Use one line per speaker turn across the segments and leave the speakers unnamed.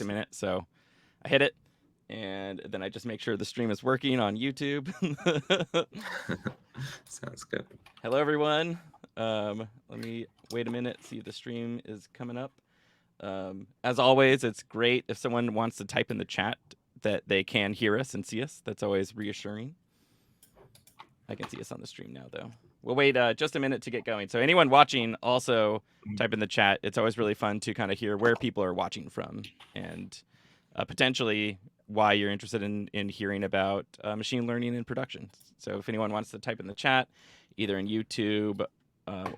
a minute. So I hit it, and then I just make sure the stream is working on YouTube.
Sounds good.
Hello, everyone. Let me wait a minute, see if the stream is coming up. As always, it's great if someone wants to type in the chat that they can hear us and see us. That's always reassuring. I can see us on the stream now, though. We'll wait just a minute to get going. So anyone watching, also type in the chat. It's always really fun to kind of hear where people are watching from and potentially why you're interested in hearing about machine learning in production. So if anyone wants to type in the chat, either in YouTube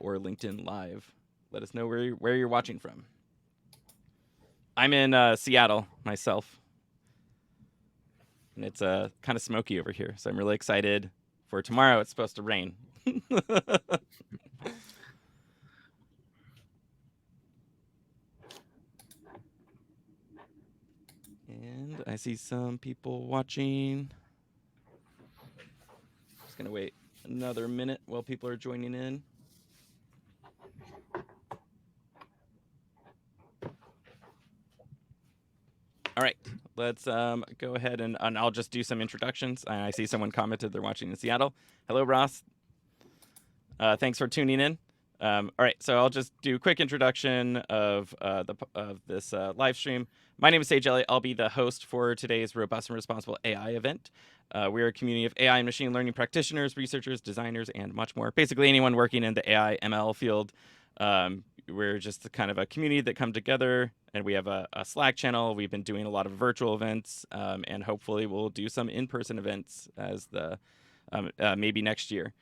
or LinkedIn Live, let us know where you're watching from. I'm in Seattle myself, and it's kind of smoky over here, so I'm really excited for tomorrow. It's supposed to rain. And I see some people watching. Just gonna wait another minute while people are joining in. All right, let's go ahead and I'll just do some introductions. I see someone commented they're watching in Seattle. Hello, Ross. Thanks for tuning in. All right, so I'll just do a quick introduction of this live stream. My name is Sage Elliott. I'll be the host for today's Robust and Responsible AI event. We're a community of AI and machine learning practitioners, researchers, designers, and much more. Basically, anyone working in the AI ML field. We're just kind of a community that come together, and we have a Slack channel. We've been doing a lot of virtual events, and hopefully we'll do some in-person events as the maybe next year.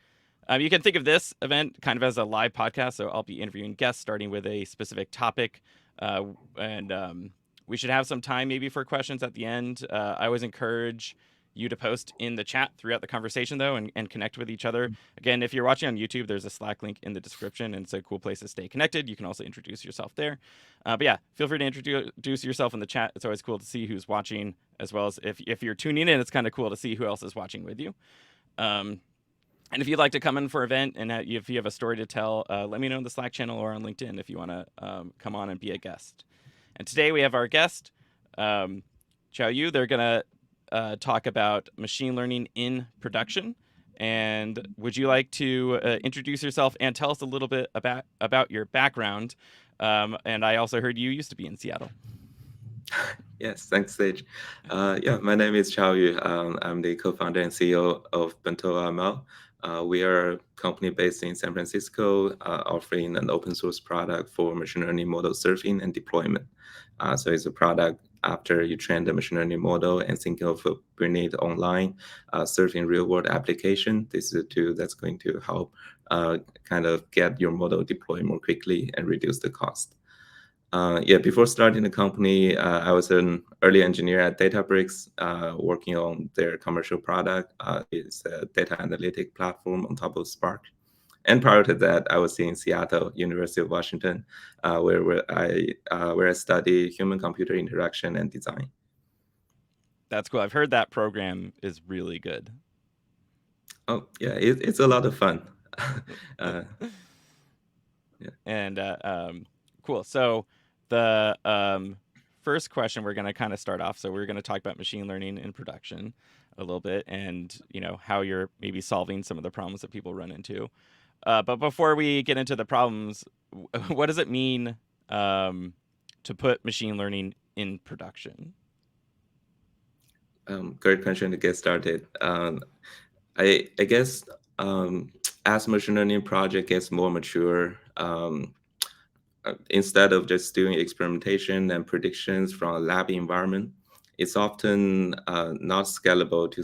You can think of this event kind of as a live podcast, so I'll be interviewing guests starting with a specific topic, and we should have some time maybe for questions at the end. I always encourage you to post in the chat throughout the conversation, though, and connect with each other. Again, if you're watching on YouTube, there's a Slack link in the description, and it's a cool place to stay connected. You can also introduce yourself there. But yeah, feel free to introduce yourself in the chat. It's always cool to see who's watching, as well as if you're tuning in, it's kind of cool to see who else is watching with you. And if you'd like to come in for an event and if you have a story to tell, let me know in the Slack channel or on LinkedIn if you want to come on and be a guest. And today we have our guest, Chaoyu. They're going to talk about machine learning in production. And would you like to introduce yourself and tell us a little bit about your background? And I also heard you used to be in Seattle.
Yes, thanks, Sage. Yeah, my name is Chaoyu. I'm the co-founder and CEO of BentoML. We are a company based in San Francisco, offering an open source product for machine learning model surfing and deployment. So it's a product after you train the machine learning model and think of bringing it online, surfing real world application. This is a tool that's going to help kind of get your model deployed more quickly and reduce the cost. Before starting the company, I was an early engineer at Databricks, working on their commercial product. It's a data analytic platform on top of Spark. And prior to that, I was in Seattle, University of Washington, where I study human-computer interaction and design.
That's cool. I've heard that program is really good.
Oh, yeah, it's a lot of fun.
Yeah. And cool. So the first question we're going to kind of start off. So we're going to talk about machine learning in production a little bit, and how you're maybe solving some of the problems that people run into. But before we get into the problems, what does it mean to put machine learning in production?
Great question to get started. I guess as machine learning project gets more mature, instead of just doing experimentation and predictions from a lab environment, it's often not scalable to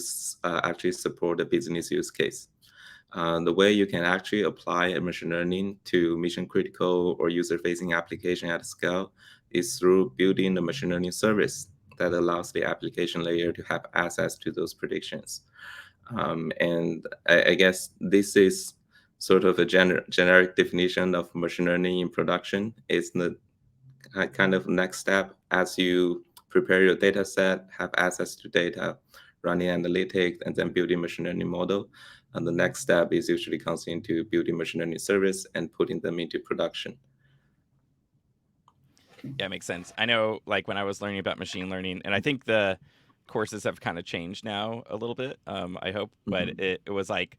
actually support a business use case. The way you can actually apply a machine learning to mission critical or user facing application at scale is through building a machine learning service that allows the application layer to have access to those predictions. And I guess this is sort of a generic definition of machine learning in production. Is the kind of next step as you prepare your data set, have access to data, running analytics, and then building machine learning model. And the next step is usually comes into building machine learning service and putting them into production.
Yeah, it makes sense. I know, like when I was learning about machine learning, and I think the courses have kind of changed now a little bit. I hope, but
Mhm.
it was like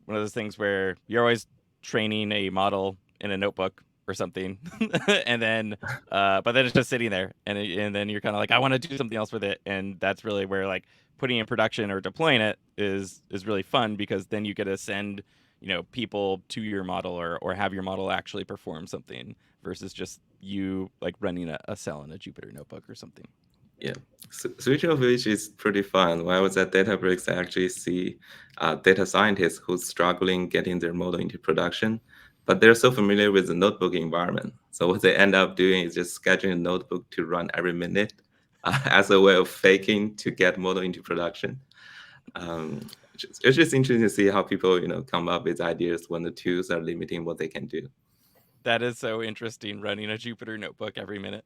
one of those things where you're always training a model in a notebook or something, and then but then it's just sitting there, and then you're kind of like, I want to do something else with it, and that's really where like putting it in production or deploying it is really fun because then you get to send people to your model or have your model actually perform something versus just you like running a cell in a Jupyter notebook or something.
Yeah, switch of which is pretty fun. When I was at Databricks, I actually see data scientists who's struggling getting their model into production, but they're so familiar with the notebook environment. So what they end up doing is just scheduling a notebook to run every minute as a way of faking to get model into production. It's just interesting to see how people, come up with ideas when the tools are limiting what they can do.
That is so interesting, running a Jupyter notebook every minute.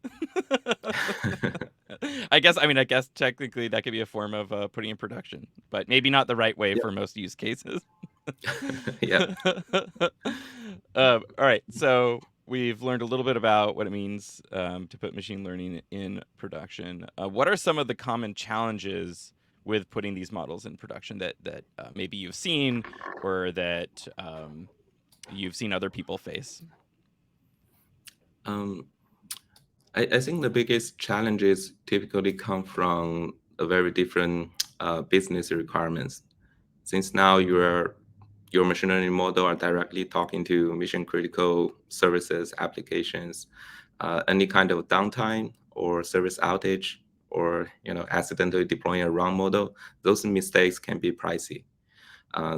I guess technically that could be a form of putting in production, but maybe not the right way
Yeah,
for most use cases.
yeah.
All right, so we've learned a little bit about what it means to put machine learning in production. What are some of the common challenges with putting these models in production that maybe you've seen or that you've seen other people face?
Um, I think the biggest challenges typically come from a very different business requirements. Since now your machine learning model are directly talking to mission critical services, applications, any kind of downtime or service outage, or accidentally deploying a wrong model, those mistakes can be pricey.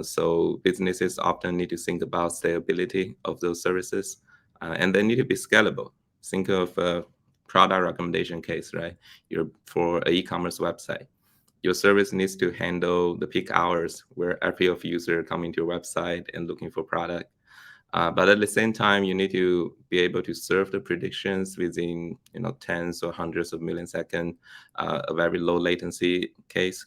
So businesses often need to think about scalability of those services, and they need to be scalable. Think of a product recommendation case, right? You're for an e-commerce website. Your service needs to handle the peak hours where every of user coming to your website and looking for product. But at the same time, you need to be able to serve the predictions within tens or hundreds of millisecond, a very low latency case.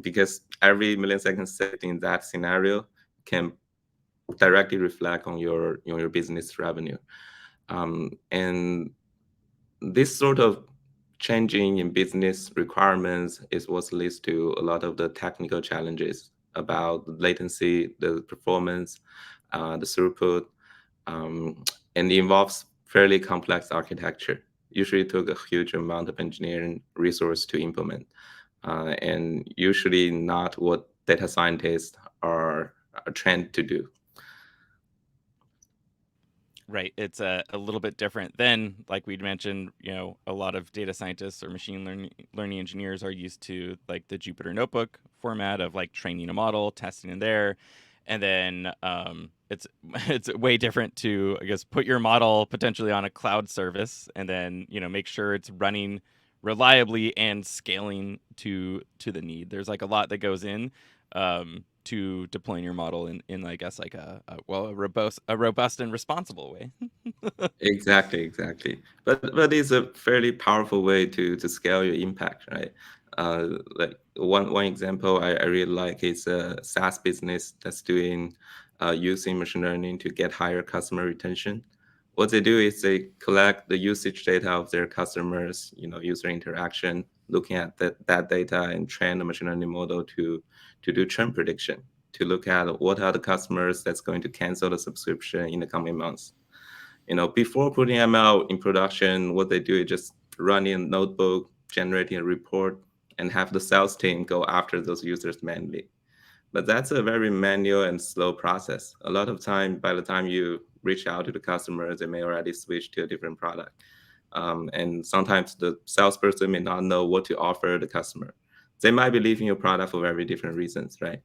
Because every millisecond saved in that scenario can directly reflect on your business revenue. And this sort of changing in business requirements is what leads to a lot of the technical challenges about latency, the performance, the throughput, and it involves fairly complex architecture. Usually took a huge amount of engineering resource to implement, and usually not what data scientists are trained to do.
Right. It's a little bit different than, like we'd mentioned, a lot of data scientists or machine learning engineers are used to like the Jupyter notebook format of like training a model, testing in there. And then it's it's way different to, I guess, put your model potentially on a cloud service and then, make sure it's running reliably and scaling to the need. There's like a lot that goes in. To deploying your model in I guess like a robust and responsible way.
Exactly, exactly. But it's a fairly powerful way to scale your impact, right? Like one example I really like is a SaaS business that's doing using machine learning to get higher customer retention. What they do is they collect the usage data of their customers, user interaction, looking at that data and train the machine learning model to do churn prediction, to look at what are the customers that's going to cancel the subscription in the coming months. Before putting ML in production, what they do is just run in a notebook, generating a report, and have the sales team go after those users manually. But that's a very manual and slow process. A lot of time, by the time you reach out to the customers, they may already switch to a different product. And sometimes the salesperson may not know what to offer the customer. They might be leaving your product for very different reasons, right?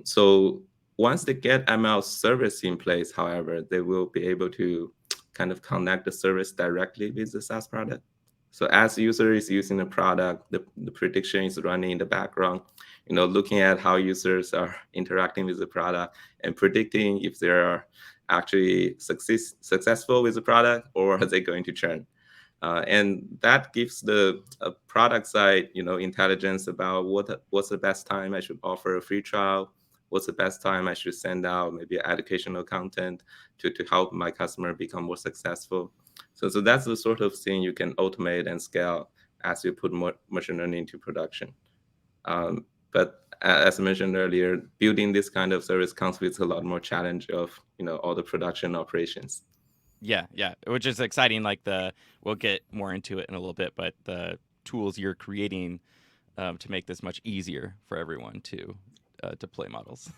So once they get ML service in place, however, they will be able to kind of connect the service directly with the SaaS product. So as the user is using the product, the prediction is running in the background, looking at how users are interacting with the product and predicting if they are actually successful with the product or are they going to churn. And that gives the product side, intelligence about what's the best time I should offer a free trial, what's the best time I should send out maybe educational content to help my customer become more successful. So that's the sort of thing you can automate and scale as you put more machine learning into production. But as I mentioned earlier, building this kind of service comes with a lot more challenge of all the production operations.
Yeah, yeah, which is exciting. Like we'll get more into it in a little bit, but the tools you're creating to make this much easier for everyone to deploy models.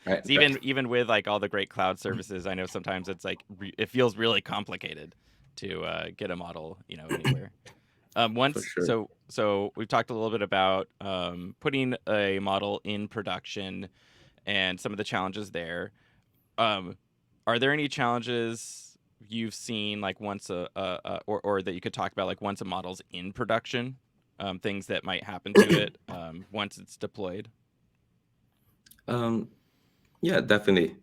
Right,
So
right.
even with like all the great cloud services, I know sometimes it's like it feels really complicated to get a model, anywhere.
For
Once
sure.
so we've talked a little bit about putting a model in production and some of the challenges there. Um, are there any challenges you've seen like once or that you could talk about like once a model's in production? Things that might happen to it once it's deployed.
Um, yeah, definitely.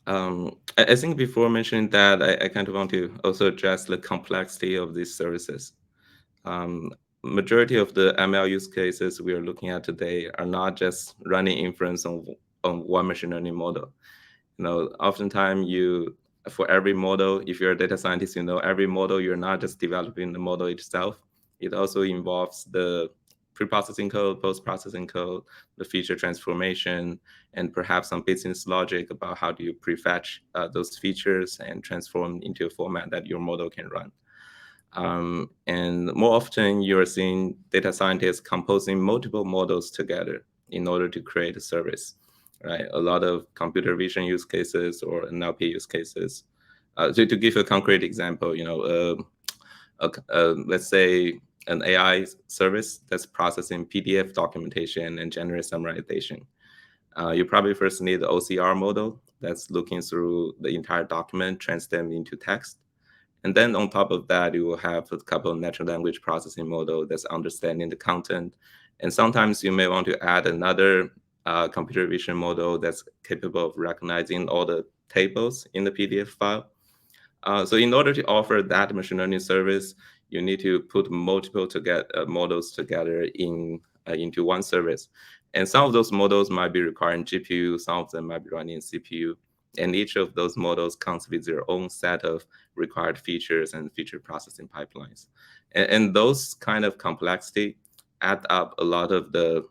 I think before mentioning that, I kind of want to also address the complexity of these services. Um, Majority of the ML use cases we are looking at today are not just running inference on one machine learning model. Oftentimes for every model, if you're a data scientist, every model, you're not just developing the model itself. It also involves the pre-processing code, post-processing code, the feature transformation, and perhaps some business logic about how do you prefetch those features and transform into a format that your model can run. And more often, you're seeing data scientists composing multiple models together in order to create a service, right? A lot of computer vision use cases or NLP use cases. So to give a concrete example, let's say an AI service that's processing PDF documentation and generate summarization. You probably first need the OCR model that's looking through the entire document, translate them into text. And then on top of that, you will have a couple of natural language processing model that's understanding the content. And sometimes you may want to add another computer vision model that's capable of recognizing all the tables in the PDF file. So in order to offer that machine learning service, you need to put multiple models together into one service. And some of those models might be requiring GPU, some of them might be running CPU. And each of those models comes with their own set of required features and feature processing pipelines. And those kind of complexity add up a lot of the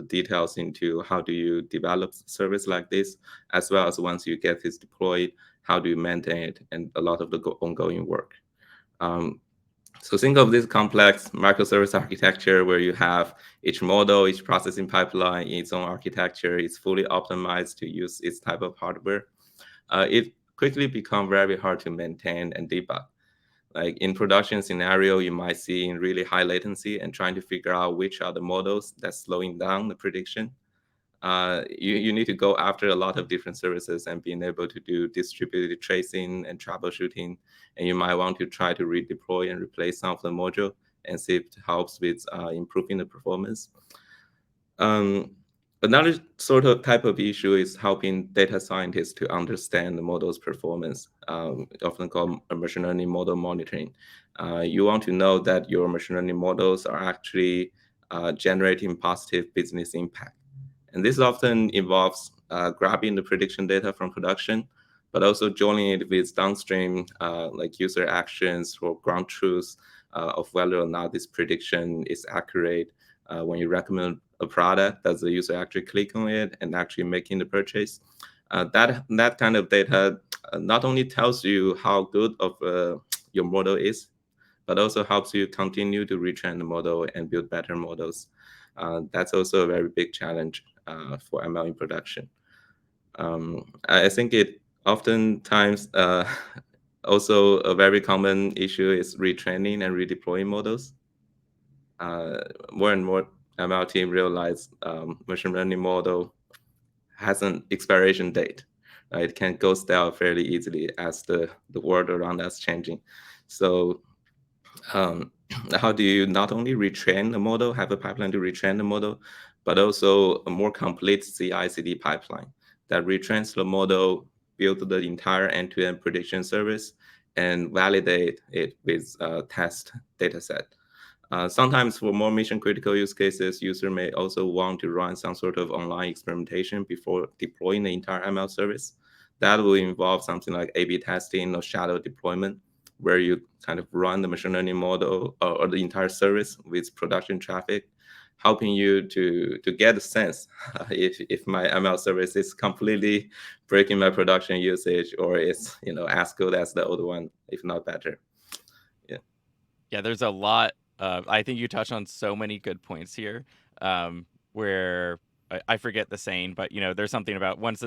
details into how do you develop service like this, as well as once you get this deployed, how do you maintain it, and a lot of the ongoing work. Um, so think of this complex microservice architecture where you have each model, each processing pipeline in its own architecture. It's fully optimized to use its type of hardware. It quickly become very hard to maintain and debug. Like in production scenario, you might see in really high latency and trying to figure out which are the models that's slowing down the prediction. You need to go after a lot of different services and being able to do distributed tracing and troubleshooting. And you might want to try to redeploy and replace some of the module and see if it helps with improving the performance. Um, Another sort of type of issue is helping data scientists to understand the model's performance, often called machine learning model monitoring. You want to know that your machine learning models are actually generating positive business impact. And this often involves grabbing the prediction data from production, but also joining it with downstream like user actions or ground truths of whether or not this prediction is accurate. When you recommend a product, does the user actually click on it and actually making the purchase? That kind of data not only tells you how good of your model is, but also helps you continue to retrain the model and build better models. That's also a very big challenge for ML in production. I think it oftentimes also a very common issue is retraining and redeploying models. More and more ML team realize machine learning model has an expiration date. It can go stale fairly easily as the world around us changing. So um, how do you not only retrain the model, have a pipeline to retrain the model, but also a more complete CI/CD pipeline that retrains the model, build the entire end-to-end prediction service, and validate it with a test data set. Sometimes for more mission critical use cases, user may also want to run some sort of online experimentation before deploying the entire ML service. That will involve something like A/B testing or shadow deployment, where you kind of run the machine learning model or the entire service with production traffic, helping you to get a sense if my ML service is completely breaking my production usage, or it's as good as the old one, if not better.
Yeah, there's a lot. I think you touched on so many good points here, where I forget the saying, but there's something about once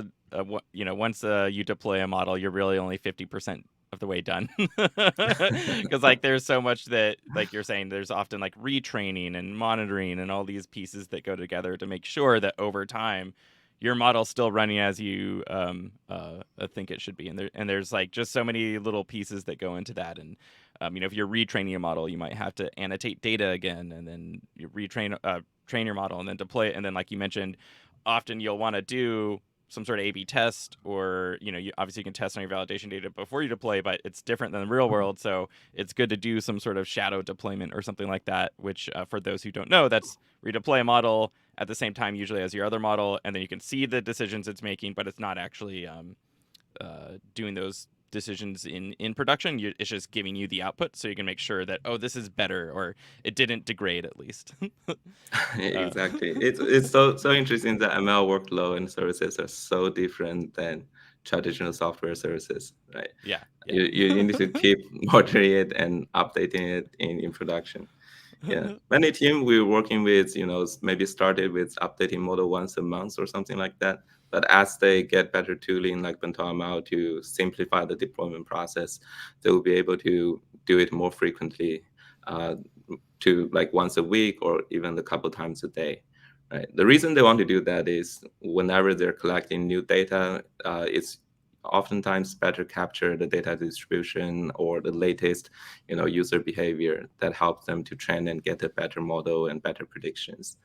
you deploy a model, you're really only 50% of the way done, because there's so much that, like you're saying, there's often like retraining and monitoring and all these pieces that go together to make sure that over time your model's still running as you think it should be, and there's like just so many little pieces that go into that. And if you're retraining a model, you might have to annotate data again, and then you train your model, and then deploy it. And then, like you mentioned, often you'll want to do some sort of A/B test, or you obviously can test on your validation data before you deploy, but it's different than the real world. So it's good to do some sort of shadow deployment or something like that. Which, for those who don't know, that's where you deploy a model at the same time usually as your other model, and then you can see the decisions it's making, but it's not actually doing those decisions in production. It's just giving you the output, so you can make sure that, oh, this is better, or it didn't degrade at least.
Exactly. It's so interesting that ML workflow and services are so different than traditional software services, right?
Yeah.
You need to keep monitoring it and updating it in production. Yeah, many teams we're working with, maybe started with updating model once a month or something like that. But as they get better tooling like BentoML to simplify the deployment process, they will be able to do it more frequently, to like once a week or even a couple times a day. Right. The reason they want to do that is whenever they're collecting new data, it's oftentimes better capture the data distribution or the latest user behavior that helps them to train and get a better model and better predictions.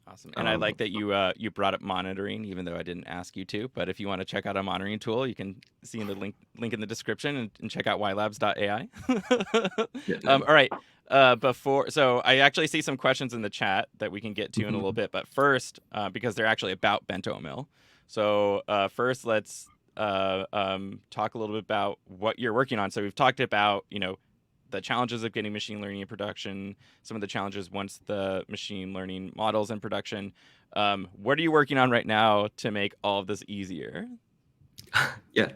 Awesome. And I like that you brought up monitoring, even though I didn't ask you to. But if you want to check out a monitoring tool, you can see in the link in the description, and check out ylabs.ai. All right. So I actually see some questions in the chat that we can get to in a little bit. But first, because they're actually about BentoML. So first, let's talk a little bit about what you're working on. So we've talked about the challenges of getting machine learning in production, some of the challenges once the machine learning models in production. What are you working on right now to make all of this easier?
Yeah.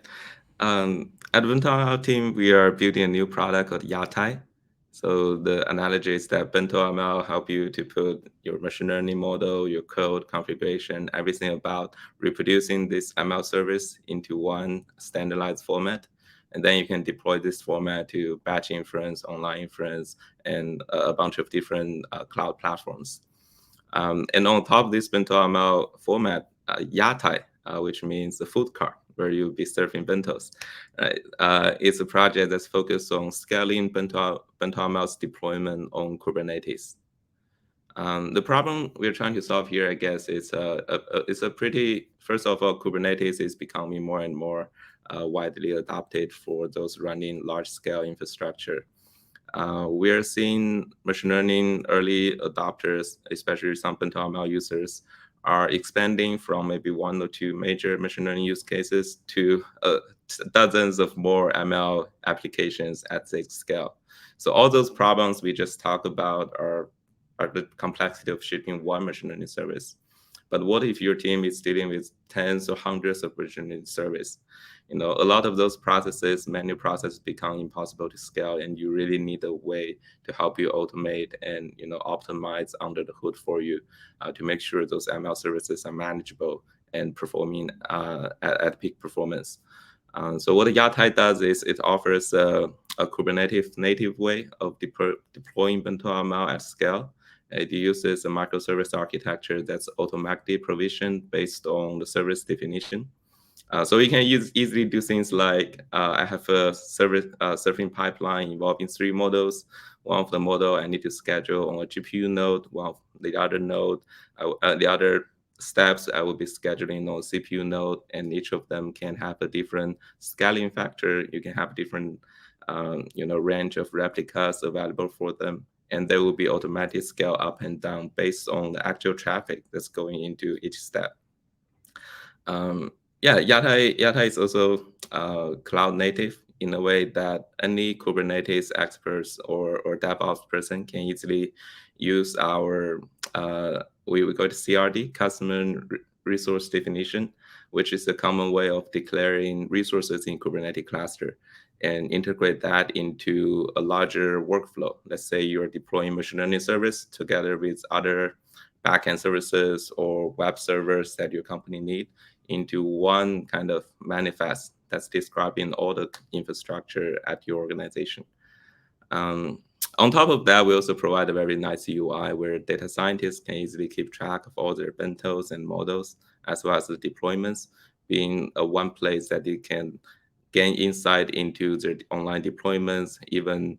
At BentoML team, we are building a new product called Yatai. So the analogy is that BentoML help you to put your machine learning model, your code configuration, everything about reproducing this ML service into one standardized format. And then you can deploy this format to batch inference, online inference, and a bunch of different cloud platforms. And on top of this BentoML format, Yatai, which means the food cart, where you'll be serving bentos. It's a project that's focused on scaling BentoML's deployment on Kubernetes. The problem we're trying to solve here, I guess, is first of all, Kubernetes is becoming more and more widely adopted for those running large-scale infrastructure. We're seeing machine learning early adopters, especially some BentoML users, are expanding from maybe one or two major machine learning use cases to dozens of more ML applications at this scale. So all those problems we just talked about are the complexity of shipping one machine learning service. But what if your team is dealing with tens or hundreds of machine learning service? A lot of those manual processes become impossible to scale, and you really need a way to help you automate and optimize under the hood for you to make sure those ML services are manageable and performing at peak performance. So what Yatai does is it offers a Kubernetes native way of deploying BentoML at scale. It uses a microservice architecture that's automatically provisioned based on the service definition. So we can easily do things like I have a serving pipeline involving 3 models. One of the model I need to schedule on a GPU node. One of the other the other steps I will be scheduling on a CPU node, and each of them can have a different scaling factor. You can have different range of replicas available for them, and they will be automatically scale up and down based on the actual traffic that's going into each step. Yatai is also cloud native. in a way that any Kubernetes experts or DevOps person can easily use our we call it CRD, customer resource definition, which is a common way of declaring resources in Kubernetes cluster, and integrate that into a larger workflow. Let's say you're deploying machine learning service together with other backend services or web servers that your company need into one kind of manifest that's describing all the infrastructure at your organization. Um, on top of that, we also provide a very nice UI where data scientists can easily keep track of all their bentos and models, as well as the deployments, being a one place that they can gain insight into their online deployments, even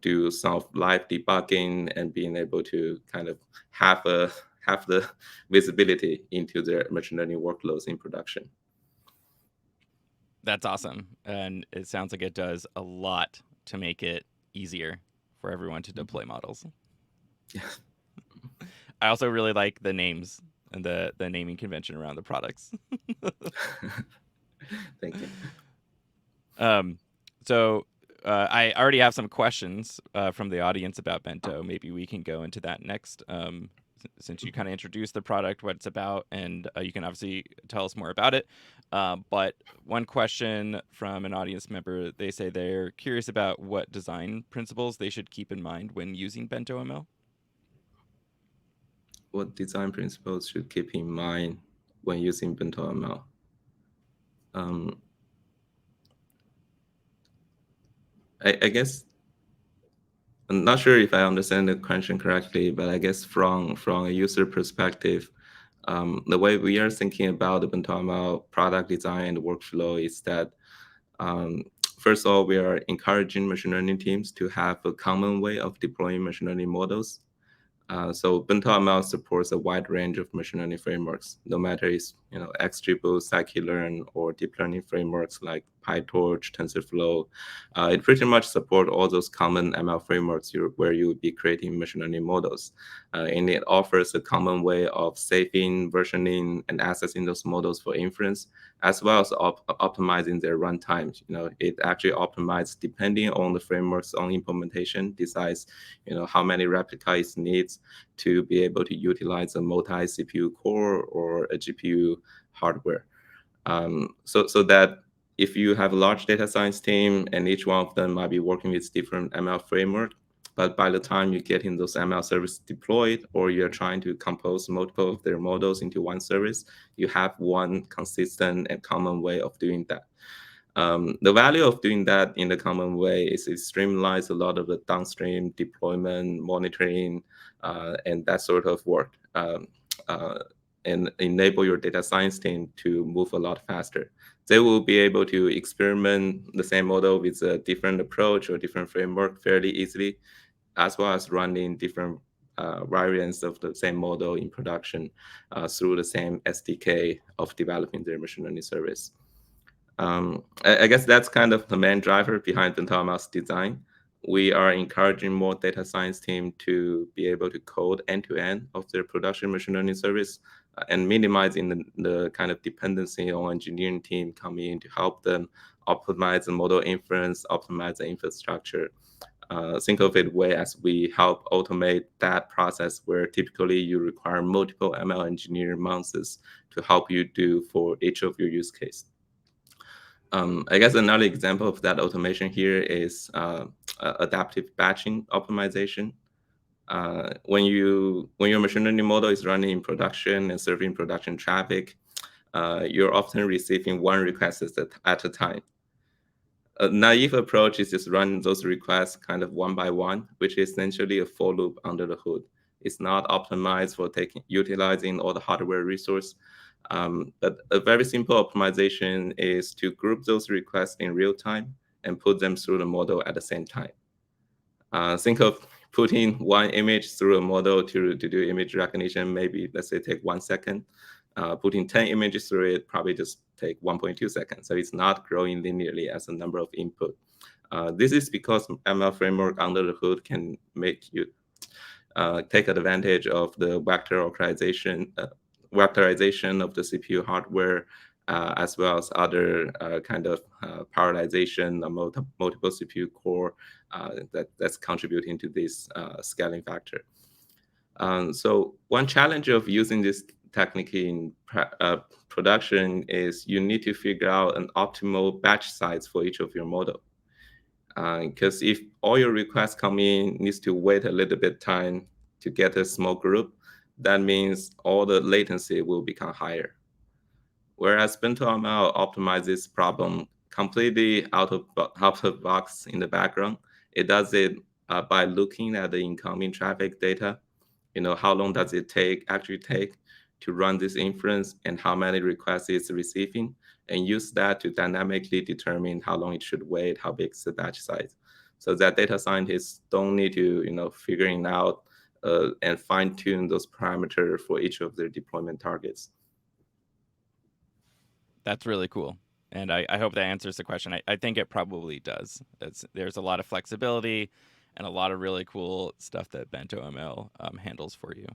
do some live debugging and being able to kind of have the visibility into their machine learning workloads in production.
That's awesome. And it sounds like it does a lot to make it easier for everyone to deploy models.
Yeah.
I also really like the names and the naming convention around the products.
Thank you.
So I already have some questions from the audience about Bento. Maybe we can go into that next, since you kind of introduced the product, what it's about, and you can obviously tell us more about it. But one question from an audience member, they say they're curious about what design principles they should keep in mind when using BentoML.
What design principles should keep in mind when using BentoML? I guess I'm not sure if I understand the question correctly, but I guess from a user perspective, the way we are thinking about the BentoML product design and workflow is that um, first of all, we are encouraging machine learning teams to have a common way of deploying machine learning models. So BentoML supports a wide range of machine learning frameworks, no matter it's XGBoost, scikit-learn, or deep learning frameworks like PyTorch, TensorFlow. It pretty much supports all those common ML frameworks where you would be creating machine learning models. And it offers a common way of saving, versioning, and accessing those models for inference, as well as optimizing their runtimes. It actually optimizes depending on the framework's own implementation, decides how many replicas it needs to be able to utilize a multi-CPU core or a GPU hardware. So that if you have a large data science team and each one of them might be working with different ML framework, but by the time you get in those ML service deployed, or you're trying to compose multiple of their models into one service, you have one consistent and common way of doing that. The value of doing that in the common way is it streamlines a lot of the downstream deployment, monitoring, and that sort of work, and enable your data science team to move a lot faster. They will be able to experiment the same model with a different approach or different framework fairly easily, as well as running different variants of the same model in production through the same SDK of developing their machine learning service. I guess that's kind of the main driver behind BentoML's design. We are encouraging more data science team to be able to code end-to-end of their production machine learning service, and minimizing the kind of dependency on engineering team coming in to help them optimize the model inference, optimize the infrastructure. Think of it way as we help automate that process where typically you require multiple ML engineer months to help you do for each of your use case. I guess another example of that automation here is adaptive batching optimization. When your machine learning model is running in production and serving production traffic, you're often receiving one request at a time. A naive approach is just run those requests kind of one by one, which is essentially a for loop under the hood. It's not optimized for utilizing all the hardware resource. But a very simple optimization is to group those requests in real time and put them through the model at the same time. Think of putting one image through a model to do image recognition, maybe let's say take 1 second. Putting 10 images through it probably just take 1.2 seconds. So it's not growing linearly as a number of input. This is because ML framework under the hood can make you take advantage of the vectorization of the CPU hardware, as well as other kind of parallelization, multiple CPU core that's contributing to this scaling factor. So one challenge of using this technique in production is you need to figure out an optimal batch size for each of your model. Because if all your requests come in needs to wait a little bit time to get a small group, that means all the latency will become higher. Whereas BentoML optimizes this problem completely out of the box in the background. It does it by looking at the incoming traffic data. How long does it actually take to run this inference and how many requests it's receiving, and use that to dynamically determine how long it should wait, how big is the batch size, so that data scientists don't need to figuring out and fine tune those parameters for each of their deployment targets.
That's really cool. And I hope that answers the question. I think it probably does. There's a lot of flexibility and a lot of really cool stuff that BentoML handles for you.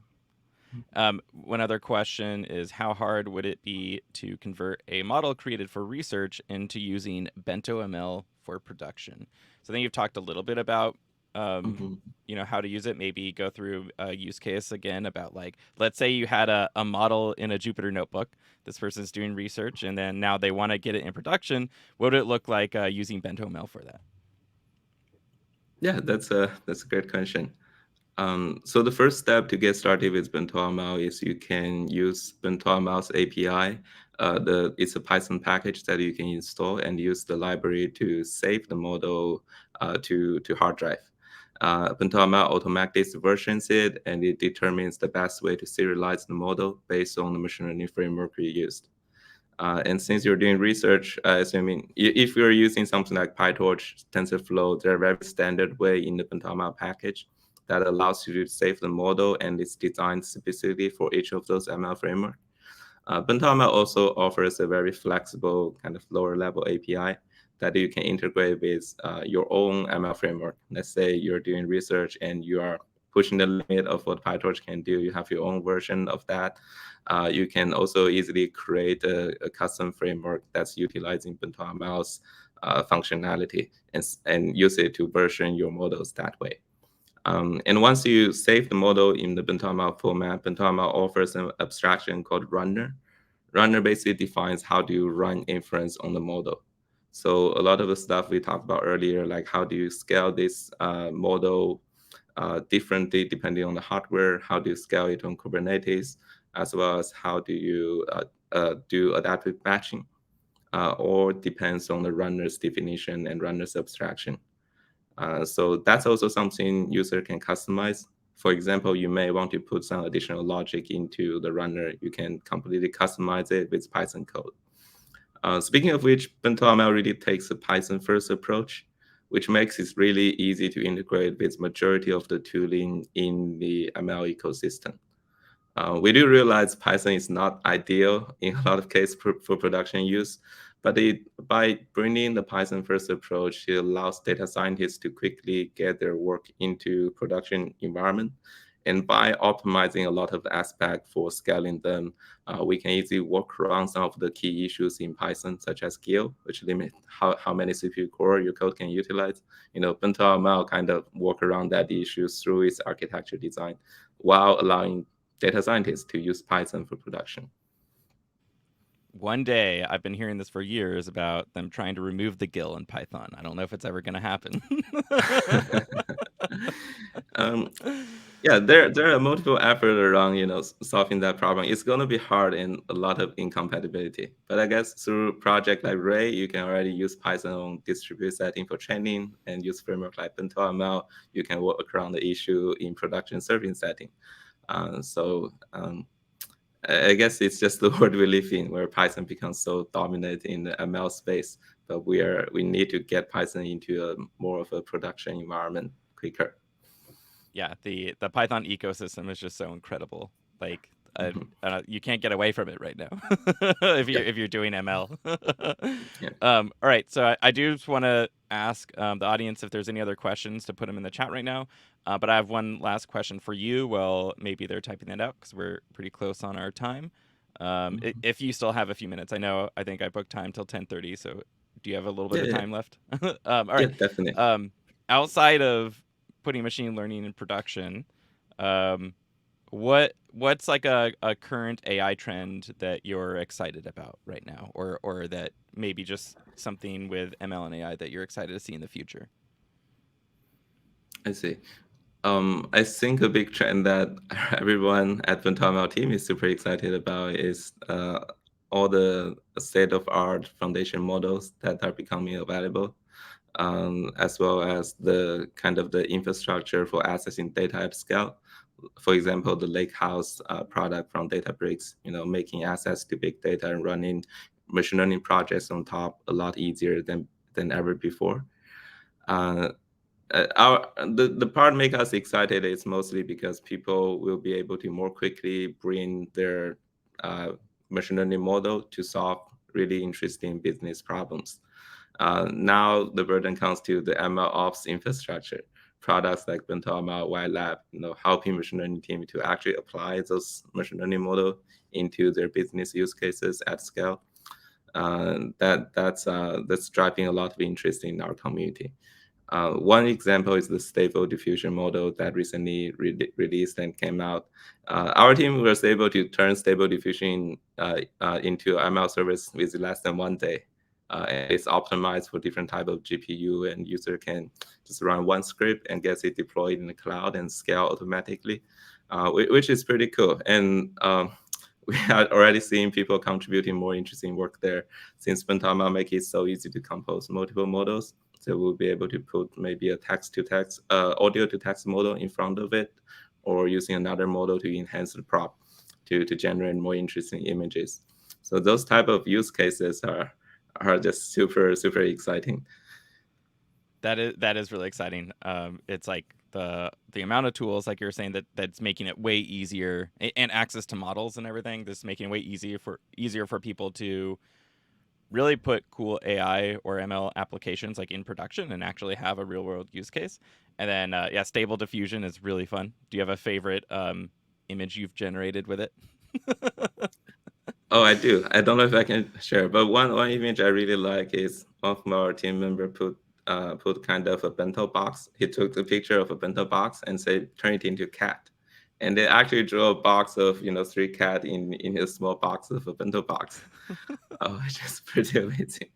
One other question is, how hard would it be to convert a model created for research into using BentoML for production? So I think you've talked a little bit about how to use it. Maybe go through a use case again about, like, let's say you had a model in a Jupyter notebook. This person's doing research, and then now they want to get it in production. What would it look like using BentoML for that?
Yeah, that's a great question. So the first step to get started with BentoML is you can use BentoML's API. It's a Python package that you can install and use the library to save the model to hard drive. BentoML automatically versions it, and it determines the best way to serialize the model based on the machine learning framework you used. And since you're doing research, if you're using something like PyTorch, TensorFlow, they're a very standard way in the BentoML package that allows you to save the model, and it's designed specifically for each of those ML framework. BentoML also offers a very flexible kind of lower level API that you can integrate with your own ML framework. Let's say you're doing research and you are pushing the limit of what PyTorch can do. You have your own version of that. You can also easily create a custom framework that's utilizing BentoML's functionality and use it to version your models that way. And once you save the model in the BentoML format, BentoML offers an abstraction called runner. Runner basically defines how do you run inference on the model. So a lot of the stuff we talked about earlier, like how do you scale this model differently depending on the hardware, how do you scale it on Kubernetes, as well as how do you do adaptive batching, or depends on the runner's definition and runner's abstraction. So that's also something user can customize. For example, you may want to put some additional logic into the runner. You can completely customize it with Python code. Speaking of which, BentoML really takes a Python-first approach, which makes it really easy to integrate with majority of the tooling in the ML ecosystem. We do realize Python is not ideal in a lot of cases for production use, but by bringing the Python-first approach, it allows data scientists to quickly get their work into production environment. And by optimizing a lot of aspects for scaling them, we can easily work around some of the key issues in Python, such as scale, which limit how many CPU core your code can utilize. BentoML kind of work around that issue through its architecture design, while allowing data scientists to use Python for production.
One day, I've been hearing this for years about them trying to remove the GIL in Python. I don't know if it's ever going to happen.
Yeah, there are multiple efforts around solving that problem. It's going to be hard and a lot of incompatibility. But I guess through project like Ray, you can already use Python on distributed setting for training, and use framework like BentoML. You can work around the issue in production serving setting. I guess it's just the world we live in, where Python becomes so dominant in the ML space. But we need to get Python into a more of a production environment quicker.
Yeah, the Python ecosystem is just so incredible. Like, you can't get away from it right now if you're doing ML.
Yeah.
All right, so I do just want to ask the audience if there's any other questions, to put them in the chat right now. But I have one last question for you. Well, maybe they're typing that out because we're pretty close on our time. If you still have a few minutes. I think I booked time till 10:30, so do you have a little bit
Yeah,
of
yeah,
time left? All
yeah,
right.
definitely.
Outside of putting machine learning in production, um, what's like a current AI trend that you're excited about right now, or that maybe just something with ML and AI that you're excited to see in the future?
I see. I think a big trend that everyone at BentoML team is super excited about is all the state-of-art foundation models that are becoming available, as well as the kind of the infrastructure for accessing data at scale. For example, the Lakehouse product from Databricks, making access to big data and running machine learning projects on top a lot easier than ever before. Uh, the part make us excited is mostly because people will be able to more quickly bring their uh, machine learning model to solve really interesting business problems. Now the burden comes to the ML ops infrastructure. Products like BentoML, YLab, helping machine learning team to actually apply those machine learning model into their business use cases at scale. That's driving a lot of interest in our community. One example is the stable diffusion model that recently released and came out. Our team was able to turn stable diffusion into ML service with less than 1 day. And it's optimized for different type of GPU, and user can just run one script and gets it deployed in the cloud and scale automatically, which is pretty cool. And we are already seeing people contributing more interesting work there, since BentoML make it so easy to compose multiple models. So we'll be able to put maybe a text-to-text, audio-to-text model in front of it, or using another model to enhance the prop to generate more interesting images. So those type of use cases are just super, super exciting.
That is really exciting. It's like the amount of tools, like you're saying, that's making it way easier, and access to models and everything. This is making it way easier for people to really put cool AI or ML applications like in production and actually have a real world use case. And then yeah, stable diffusion is really fun. Do you have a favorite image you've generated with it?
Oh, I do. I don't know if I can share, but one image I really like is one of our team member put kind of a bento box. He took the picture of a bento box and said turn it into cat, and they actually drew a box of 3 cat in a small box of a bento box. Oh, it's just pretty amazing.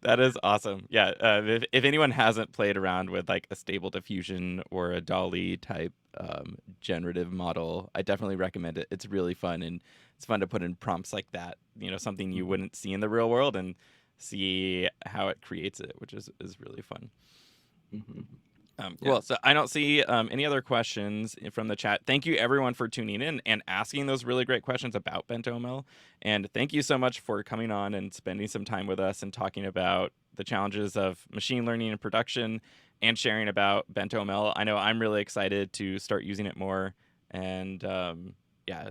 That is awesome. Yeah, if anyone hasn't played around with like a stable diffusion or a Dolly type generative model, I definitely recommend it. It's really fun, and it's fun to put in prompts like that. Something you
Mhm.
wouldn't see in the real world, and see how it creates it, which is really fun.
Mhm. Yeah.
Cool. So I don't see any other questions from the chat. Thank you everyone for tuning in and asking those really great questions about BentoML. And thank you so much for coming on and spending some time with us and talking about the challenges of machine learning in production and sharing about BentoML. I know I'm really excited to start using it more. And yeah,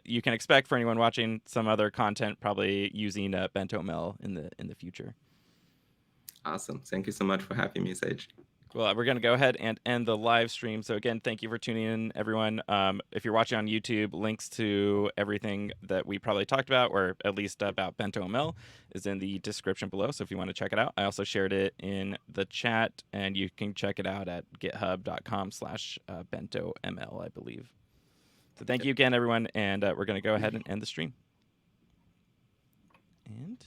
you can expect for anyone watching some other content probably using BentoML in the future.
Awesome. Thank you so much for having me, Sage.
Well, we're going to go ahead and end the live stream. So again, thank you for tuning in, everyone. If you're watching on YouTube, links to everything that we probably talked about, or at least about BentoML, is in the description below. So if you want to check it out, I also shared it in the chat, and you can check it out at github.com/BentoML, I believe. So thank
Yep.
you again, everyone, and we're going to go ahead and end the stream. And